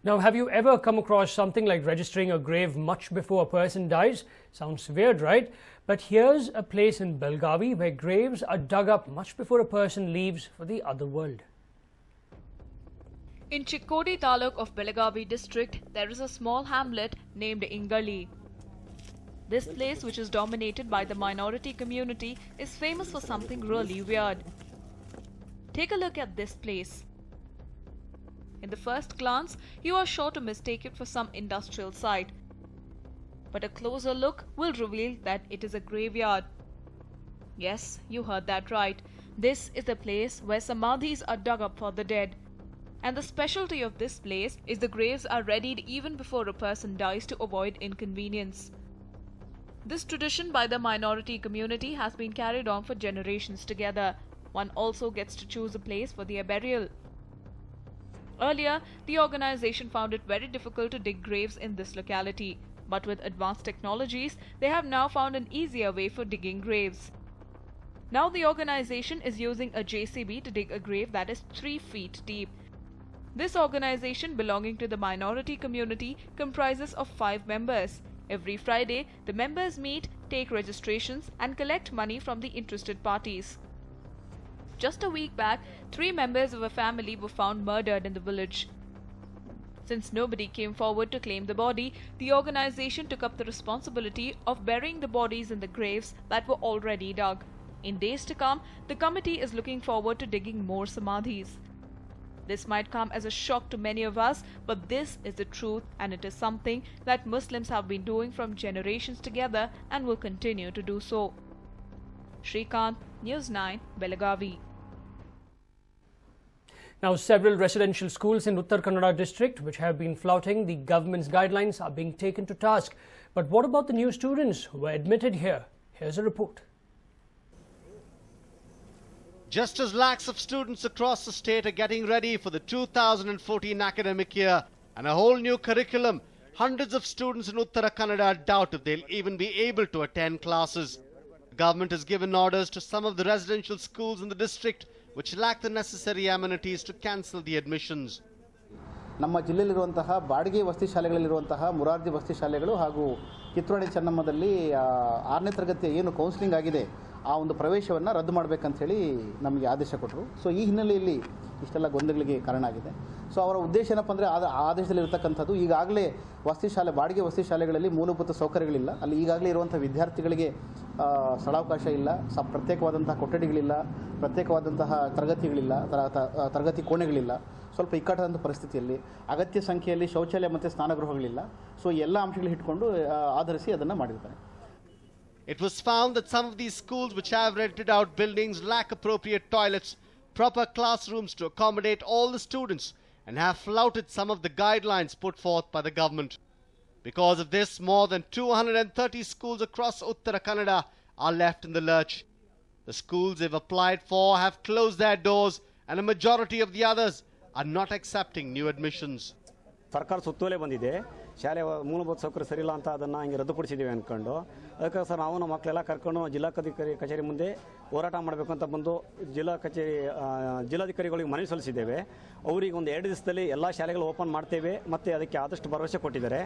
Now, have you ever come across something like registering a grave much before a person dies? Sounds weird, right? But here's a place in Belgavi where graves are dug up much before a person leaves for the other world. In Chikkodi Taluk of Belagavi district, there is a small hamlet named Ingali. This place, which is dominated by the minority community, is famous for something really weird. Take a look at this place. In the first glance, you are sure to mistake it for some industrial site. But a closer look will reveal that it is a graveyard. Yes, you heard that right. This is the place where samadhis are dug up for the dead. And the specialty of this place is the graves are readied even before a person dies to avoid inconvenience. This tradition by the minority community has been carried on for generations together. One also gets to choose a place for their burial. Earlier, the organization found it very difficult to dig graves in this locality, but with advanced technologies, they have now found an easier way for digging graves. Now the organization is using a JCB to dig a grave that is 3 feet deep. This organization, belonging to the minority community, comprises of 5 members. Every Friday, the members meet, take registrations and collect money from the interested parties. Just a week back, 3 members of a family were found murdered in the village. Since nobody came forward to claim the body, the organization took up the responsibility of burying the bodies in the graves that were already dug. In days to come, the committee is looking forward to digging more samadhis. This might come as a shock to many of us, but this is the truth, and it is something that Muslims have been doing from generations together and will continue to do so. Shrikant, News9, Belagavi. Now, several residential schools in Uttar Kannada district which have been flouting the government's guidelines are being taken to task. But what about the new students who were admitted here? Here's a report. Just as lakhs of students across the state are getting ready for the 2014 academic year and a whole new curriculum, hundreds of students in Uttara Kannada doubt if they'll even be able to attend classes. The government has given orders to some of the residential schools in the district which lack the necessary amenities to cancel the admissions. ನಮ್ಮ ಜಿಲ್ಲೆಯಲ್ಲಿರುವಂತಹ ಬಾಡಿಗೆ ವಸತಿ ಶಾಲೆಗಳಲ್ಲಿರುವಂತಹ ಮುರಾರ್ಜಿ ವಸತಿ ಶಾಲೆಗಳು ಹಾಗೂ ಕಿತ್ತೂರಾಣಿ ಚೆನ್ನಮ್ಮದಲ್ಲಿ 6ನೇ ತರಗತಿಯ ಏನು counselling ಆಗಿದೆ ಆ ಒಂದು ಪ್ರವೇಶವನ್ನು ರದ್ದು ಮಾಡಬೇಕಂತ ಹೇಳಿ ನಮಗೆ ಆದೇಶ ಕೊಟ್ಟರು. ಸೊ ಈ ಹಿನ್ನೆಲೆಯಲ್ಲಿ ಇಷ್ಟೆಲ್ಲ ಗೊಂದಲಗಳಿಗೆ ಕಾರಣ ಆಗಿದೆ. ಸೊ ಅವರ ಉದ್ದೇಶ ಏನಪ್ಪ ಅಂದರೆ ಆದೇಶದಲ್ಲಿ ಇರತಕ್ಕಂಥದ್ದು ಈಗಾಗಲೇ ವಸತಿ ಶಾಲೆ ಬಾಡಿಗೆ ವಸತಿ ಶಾಲೆಗಳಲ್ಲಿ ಮೂಲಭೂತ ಸೌಕರ್ಯಗಳಿಲ್ಲ. ಅಲ್ಲಿ ಈಗಾಗಲೇ ಇರುವಂಥ ವಿದ್ಯಾರ್ಥಿಗಳಿಗೆ ಸ್ಥಳಾವಕಾಶ ಇಲ್ಲ, ಪ್ರತ್ಯೇಕವಾದಂತಹ ಕೊಠಡಿಗಳಿಲ್ಲ, ಪ್ರತ್ಯೇಕವಾದಂತಹ ತರಗತಿಗಳಿಲ್ಲ, ತರಗತಿ ಕೋಣೆಗಳಿಲ್ಲ. ಸ್ವಲ್ಪ ಇಕ್ಕಟ್ಟಾದಂಥ ಪರಿಸ್ಥಿತಿಯಲ್ಲಿ ಅಗತ್ಯ ಸಂಖ್ಯೆಯಲ್ಲಿ ಶೌಚಾಲಯ ಮತ್ತು ಸ್ನಾನಗೃಹಗಳಿಲ್ಲ. ಸೊ ಎಲ್ಲ ಅಂಶಗಳು ಇಟ್ಕೊಂಡು ಆಧರಿಸಿ ಅದನ್ನು ಮಾಡಿರ್ತಾರೆ. It was found that some of these schools which have rented out buildings lack appropriate toilets, proper classrooms to accommodate all the students, and have flouted some of the guidelines put forth by the government. Because of this, more than 230 schools across Uttara Kannada are left in the lurch. The schools they've applied for have closed their doors, and a majority of the others are not accepting new admissions. ಸರ್ಕಾರ ಸುತ್ತೋಲೆ ಬಂದಿದೆ, ಶಾಲೆ ಮೂಲಭೂತ ಸೌಕರ್ಯ ಸರಿಯಿಲ್ಲ ಅಂತ ಅದನ್ನು ಹಿಂಗೆ ರದ್ದುಪಡಿಸಿದ್ದೀವಿ ಅಂದ್ಕೊಂಡು ಅದಕ್ಕೆ ಸರ್ ನಾವು ನಮ್ಮ ಮಕ್ಕಳೆಲ್ಲ ಕರ್ಕೊಂಡು ಜಿಲ್ಲಾಧಿಕಾರಿ ಕಚೇರಿ ಮುಂದೆ ಹೋರಾಟ ಮಾಡಬೇಕು ಅಂತ ಬಂದು ಜಿಲ್ಲಾಧಿಕಾರಿಗಳಿಗೆ ಮನವಿ ಸಲ್ಲಿಸಿದ್ದೇವೆ. ಅವರಿಗೆ ಒಂದು 2 ದಿವಸದಲ್ಲಿ ಎಲ್ಲ ಶಾಲೆಗಳು ಓಪನ್ ಮಾಡ್ತೇವೆ ಮತ್ತು ಅದಕ್ಕೆ ಆದಷ್ಟು ಭರವಸೆ ಕೊಟ್ಟಿದ್ದಾರೆ.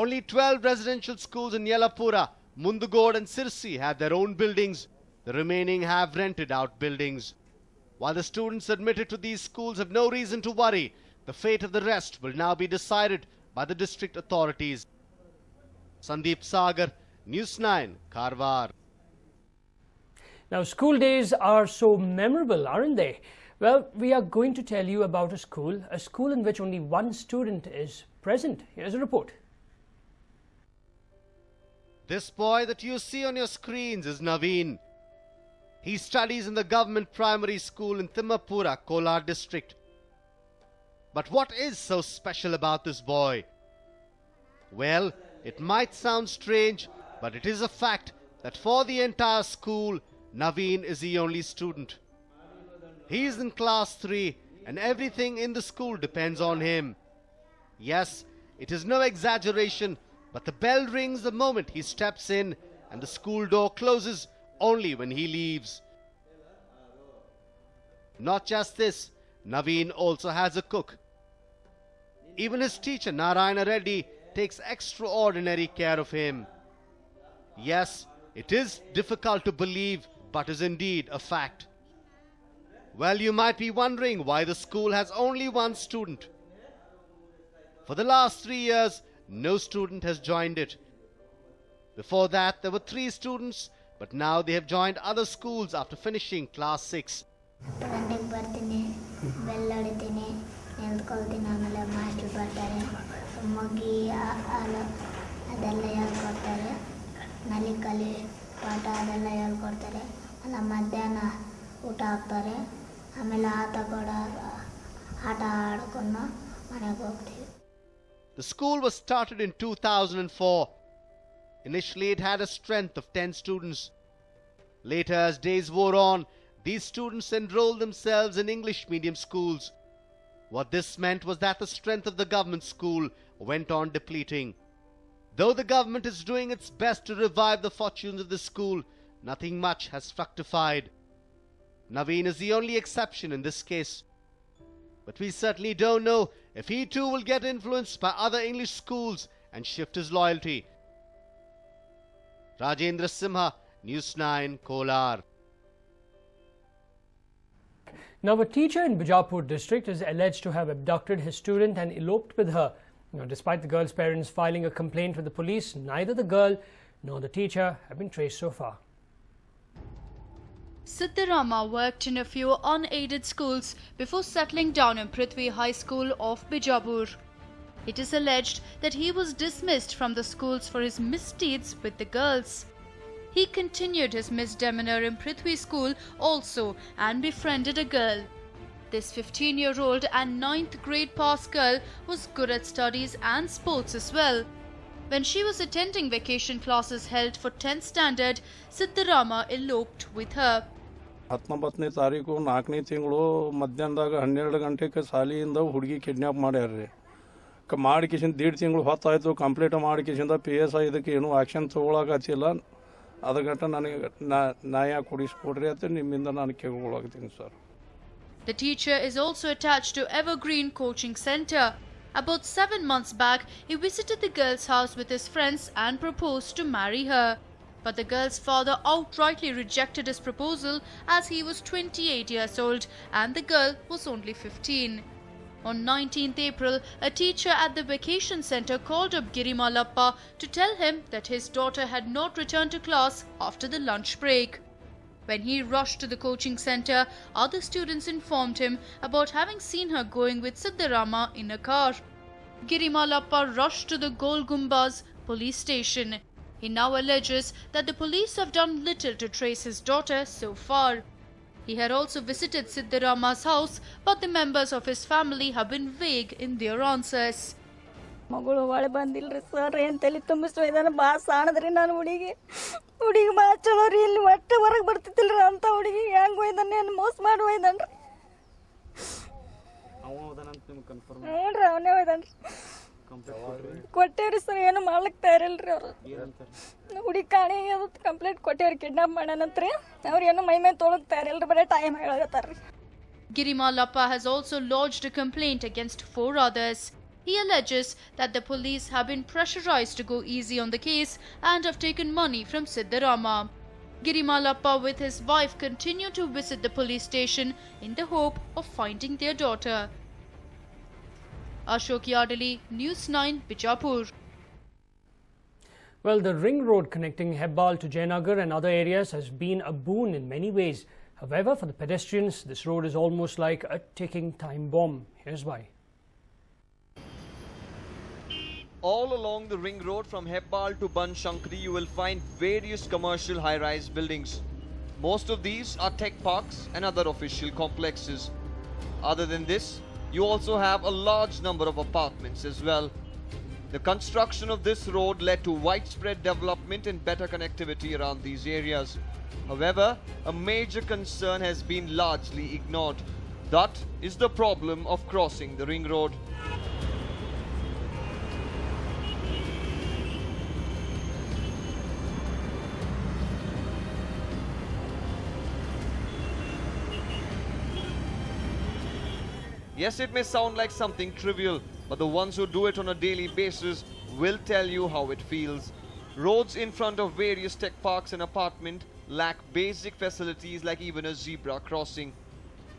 Only 12 residential schools in Yellapura, Mundugod and Sirsi have their own buildings. The remaining have rented out buildings. While the students admitted to these schools have no reason to worry, the fate of the rest will now be decided by the district authorities. Sandeep Sagar, News9, Karwar. Now, school days are so memorable, aren't they? Well, we are going to tell you about a school in which only one student is present. Here's a report. This boy that you see on your screens is Naveen. He studies in the government primary school in Timmapura, Kolar district. But what is so special about this boy? Well, it might sound strange, but it is a fact that for the entire school, Naveen is the only student. He is in class 3 and everything in the school depends on him. Yes, it is no exaggeration, but the bell rings the moment he steps in and the school door closes only when he leaves. Not just this, Naveen also has a cook. Even his teacher Narayana Reddy takes extraordinary care of him. Yes, it is difficult to believe, but is indeed a fact. Well, you might be wondering why the school has only one student. For the last 3 years, no student has joined it. Before that, there were 3 students, but now they have joined other schools after finishing class 6. The school was started in 2004. Initially, it had a strength of 10 students. Later, as days wore on, these students enrolled themselves in English medium schools. What this meant was that the strength of the government school went on depleting. Though the government is doing its best to revive the fortunes of the school, nothing much has fructified. Naveen is the only exception in this case. But we certainly don't know if he too will get influenced by other English schools and shift his loyalty. Rajendra Simha, News9, Kolar. Now, a teacher in Bijapur district is alleged to have abducted his student and eloped with her. Now, despite the girl's parents filing a complaint with the police, neither the girl nor the teacher have been traced so far. Siddharama worked in a few unaided schools before settling down in Prithvi High School of Bijapur. It is alleged that he was dismissed from the schools for his misdeeds with the girls. He continued his misdemeanor in Prithvi School also and befriended a girl. This 15-year-old and 9th grade pass girl was good at studies and sports as well. When she was attending vacation classes held for 10th standard, Siddharama eloped with her. 19ನೇ ತಾರೀಕು 4ನೇ ತಿಂಗಳು ಮಧ್ಯಾಹ್ನದಾಗ 12 ಗಂಟೆಗೆ ಸಾಲಿಯಿಂದ ಹುಡುಗಿ kidnap ಮಾಡ್ಯಾರ್ರಿ. ಮಾಡಿಕಿಸಿಂದ 1.5 ತಿಂಗಳು ಹೊತ್ತಾಯಿತು. Complete ಮಾಡಿಕಿಸಿಂದ PSI ಇದಕ್ಕೆ ಏನೂ action ತೊಗೊಳಕತ್ತಿಲ್ಲ. ಅದಗಟ್ಟ ನನಗೆ ನ್ಯಾಯ ಕೊಡಿಸ್ಕೊಡ್ರಿ ಅಂತ ನಿಮ್ಮಿಂದ ನಾನು ಕೇಳ್ಕೊಳಕತ್ತೀನಿ sir. The teacher is also attached to Evergreen Coaching Center. About 7 months back, he visited the girl's house with his friends and proposed to marry her. But the girl's father outrightly rejected his proposal as he was 28 years old and the girl was only 15. On 19th April, a teacher at the vacation center called up Girimalappa to tell him that his daughter had not returned to class after the lunch break. When he rushed to the coaching center, other students informed him about having seen her going with Siddharama in a car. Girimalappa rushed to the Gol Gumbaz police station. He now alleges that the police have done little to trace his daughter so far. He had also visited Siddharama's house, but the members of his family have been vague in their answers. ಮಗಳು ಒಳ್ಳೆ ಬಂದಿಲ್ರಿ sir ಏನು ತಲೆ ತುಂಬಿಸ್ತಾನೆ ಭಾಳ ಸಾಣದ್ರಿ ನಾನು ಹುಡುಗಿ ಭಾಳ ಚಲೋ ರೀ ಇಲ್ಲಿ ಒಟ್ಟೆ ಹೊರಗೆ ಬರ್ತಿತ್ತಿಲ್ರಿ ಅಂತ ಹುಡುಗಿ ಹೆಂಗೆ ಒಯ್ದಾನೆ ಏನು ಮೋಸ ಮಾಡಿ ಒಯ್ದಾನ್ರಿ ಹ್ಞೂ ರೀ ಅವನೇ ಒಯ್ದಾನ್ರಿ ಕೊಟ್ಟೇವ್ರಿ ಸರ್ ಏನು ಮಾಡ್ಲಿಕ್ಕೆ ತಯಾರಿಲ್ರಿ ಅವ್ರು ಹುಡುಗಿ ಕಾಣಿ ಅದು ಕಂಪ್ಲೇಂಟ್ ಕೊಟ್ಟೇವ್ರಿ ಕಿಡ್ನಾಪ್ ಮಾಡ್ಯಾನಂತ್ರಿ ಅವ್ರು ಏನು ಮೈ ತೊಳಗ್ ತಯಾರಿಲ್ರಿ ಬರೀ time ಹೇಳತ್ತಾರ್ರಿ. Girimalappa has also lodged a complaint against 4 others. He alleges that the police have been pressurized to go easy on the case and have taken money from Siddharama. Girimalappa with his wife continue to visit the police station in the hope of finding their daughter. Ashok Yadali, News9, Bijapur. Well, the ring road connecting Hebbal to Jayanagar and other areas has been a boon in many ways. However, for the pedestrians, this road is almost like a ticking time bomb. Here's why. All along the ring road from Hebbal to Banshankari, you will find various commercial high-rise buildings. Most of these are tech parks and other official complexes. Other than this, you also have a large number of apartments as well. The construction of this road led to widespread development and better connectivity around these areas. However, a major concern has been largely ignored. That is the problem of crossing the ring road. Yes, it may sound like something trivial, but the ones who do it on a daily basis will tell you how it feels. Roads in front of various tech parks and apartments lack basic facilities like even a zebra crossing.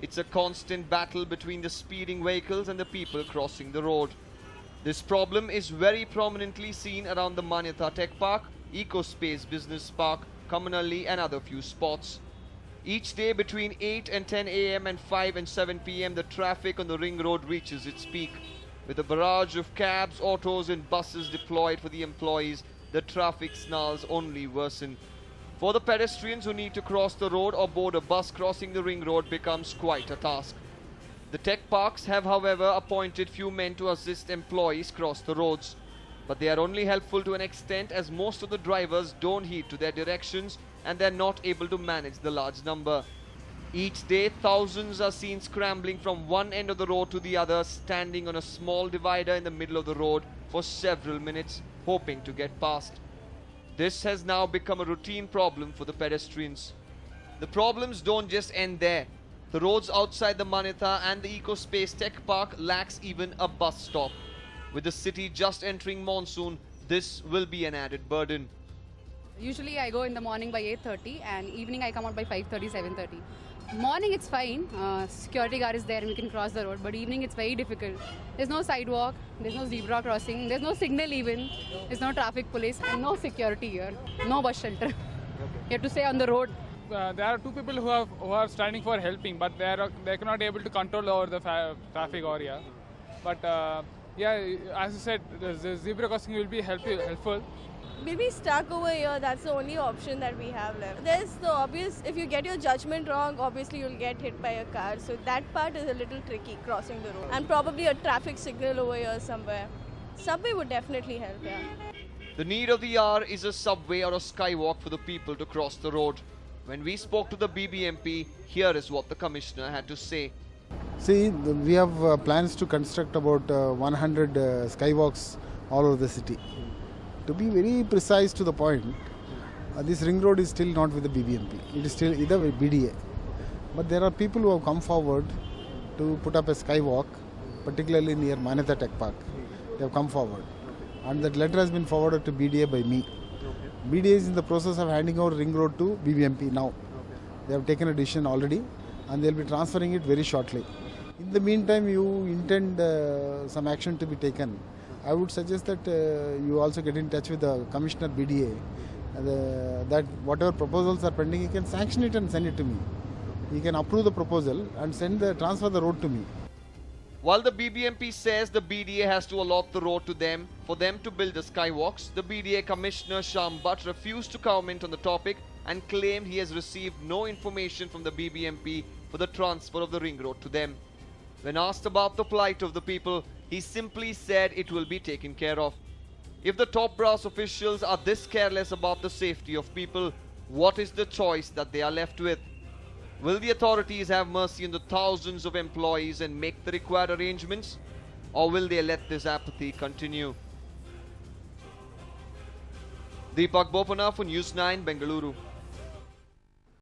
It's a constant battle between the speeding vehicles and the people crossing the road. This problem is very prominently seen around the Manyata Tech Park, EcoSpace Business Park, Commonally and other few spots. Each day between 8 and 10 a.m. and 5 and 7 p.m. the traffic on the ring road reaches its peak. With a barrage of cabs, autos and buses deployed for the employees, the traffic snarls only worsen. For the pedestrians who need to cross the road or board a bus, crossing the ring road becomes quite a task. The tech parks have, however, appointed few men to assist employees cross the roads. But they are only helpful to an extent, as most of the drivers don't heed to their directions and they're not able to manage the large number. Each day, thousands are seen scrambling from one end of the road to the other, standing on a small divider in the middle of the road for several minutes, hoping to get past. This has now become a routine problem for the pedestrians. The problems don't just end there. The roads outside the Manyata and the EcoSpace Tech Park lacks even a bus stop. With the city just entering monsoon, this will be an added burden. Usually I go in the morning by 8:30 and evening I come out by 5:30, 7:30. Morning it's fine, security guard is there and we can cross the road, but evening it's very difficult. There's no sidewalk, there's no zebra crossing, there's no signal even, there's no traffic police and no security here, no bus shelter. You have to stay on the road. There are two people who are standing for helping, but they cannot able to control over the traffic area. But yeah, as you said, the zebra crossing will be helpful. Maybe stuck over here, that's the only option that we have left. There's the obvious, if you get your judgment wrong, obviously you'll get hit by a car. So that part is a little tricky, crossing the road. And probably a traffic signal over here somewhere. Subway would definitely help, yeah. The need of the hour is a subway or a skywalk for the people to cross the road. When we spoke to the BBMP, here is what the commissioner had to say. See, we have plans to construct about 100 skywalks all over the city. To be very precise to the point, this ring road is still not with the BBMP. It is still either with BDA. But there are people who have come forward to put up a skywalk, particularly near Manyata Tech Park. They have come forward. And that letter has been forwarded to BDA by me. BDA is in the process of handing over ring road to BBMP now. They have taken a decision already and they will be transferring it very shortly. In the meantime, you intend some action to be taken. I would suggest that you also get in touch with the Commissioner BDA, that whatever proposals are pending, he can sanction it and send it to me. He can approve the proposal and transfer the road to me. While the BBMP says the BDA has to allot the road to them for them to build the skywalks, the BDA Commissioner Shyam Bhatt refused to comment on the topic and claimed he has received no information from the BBMP for the transfer of the ring road to them. When asked about the plight of the people, he simply said it will be taken care of. If the top brass officials are this careless about the safety of people, what is the choice that they are left with? Will the authorities have mercy on the thousands of employees and make the required arrangements? Or will they let this apathy continue? Deepak Bopana for News9, Bengaluru.